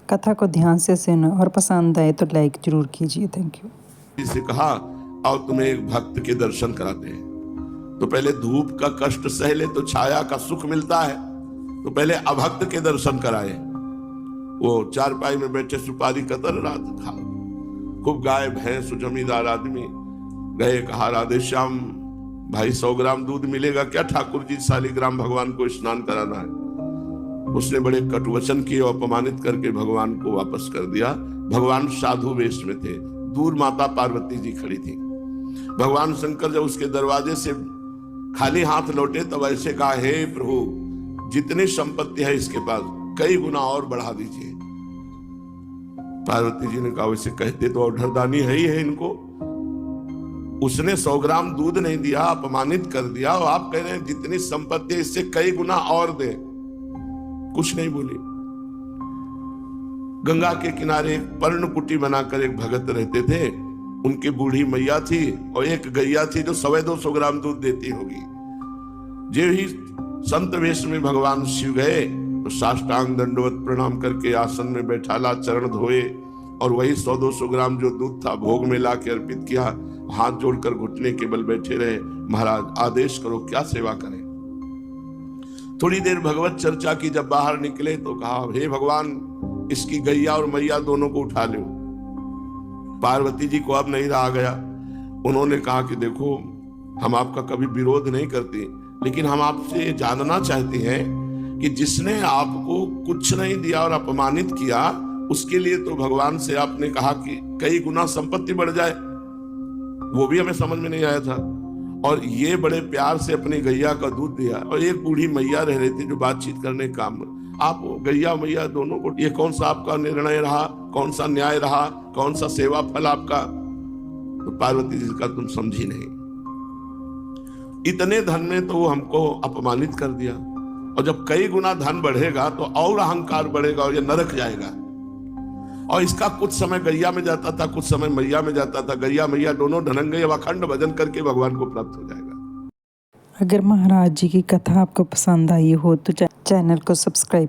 कथा को ध्यान से सुनो और पसंद आए तो लाइक जरूर कीजिए। Thank you. इसे कहा और तुम्हें एक भक्त के दर्शन कराते हैं। तो पहले धूप का कष्ट सह ले तो छाया का सुख मिलता है, तो पहले अभक्त के दर्शन कराए। वो चारपाई में बैठे सुपारी कतर रात खा, खूब गाय भैंस जमींदार आदमी गए, कहा राधे श्याम भाई 100 ग्राम दूध मिलेगा क्या? ठाकुर जी शालिग्राम भगवान को स्नान कराना है। उसने बड़े कटुवचन किए और अपमानित करके भगवान को वापस कर दिया। भगवान साधु वेश में थे, दूर माता पार्वती जी खड़ी थी। भगवान शंकर जब उसके दरवाजे से खाली हाथ लौटे तब ऐसे कहा, हे प्रभु जितनी संपत्ति है इसके पास कई गुना और बढ़ा दीजिए। पार्वती जी ने कहा, वैसे कहते तो औढ़रदानी है ही है इनको। उसने 100 ग्राम दूध नहीं दिया, अपमानित कर दिया, और आप कह रहे हैं जितनी संपत्ति इससे कई गुना और दे। कुछ नहीं बोली। गंगा के किनारे एक पर्णकुटी बनाकर एक भगत रहते थे। उनकी बूढ़ी मैया थी और एक गैया थी जो 125 ग्राम दूध देती होगी। जो ही संत वेश में भगवान शिव गए तो साष्टांग दंडवत प्रणाम करके आसन में बैठाला, चरण धोए और वही 100-200 ग्राम जो दूध था भोग में ला के अर्पित किया। हाथ जोड़कर घुटने के बल बैठे रहे, महाराज आदेश करो क्या सेवा करें। थोड़ी देर भगवत चर्चा की, जब बाहर निकले तो कहा, हे भगवान इसकी गैया और मैया दोनों को उठा लो। पार्वती जी को अब नहीं रहा गया। उन्होंने कहा कि देखो हम आपका कभी विरोध नहीं करते, लेकिन हम आपसे जानना चाहते हैं कि जिसने आपको कुछ नहीं दिया और अपमानित किया उसके लिए तो भगवान से आपने कहा कि कई गुना संपत्ति बढ़ जाए, वो भी हमें समझ में नहीं आया था। और ये बड़े प्यार से अपनी गैया का दूध दिया, और एक बूढ़ी मैया रह रही थी जो बातचीत करने काम, आप गैया मैया दोनों को, ये कौन सा आपका निर्णय रहा, कौन सा न्याय रहा, कौन सा सेवा फल आपका? तो पार्वती जी का तुम समझी नहीं, इतने धन में तो वो हमको अपमानित कर दिया, और जब कई गुना धन बढ़ेगा तो और अहंकार बढ़ेगा और ये नरक जाएगा। और इसका कुछ समय गैया में जाता था, कुछ समय मैया में जाता था। गैया मैया दोनों धनंजय अखंड भजन करके भगवान को प्राप्त हो जाएगा। अगर महाराज जी की कथा आपको पसंद आई हो तो चैनल को सब्सक्राइब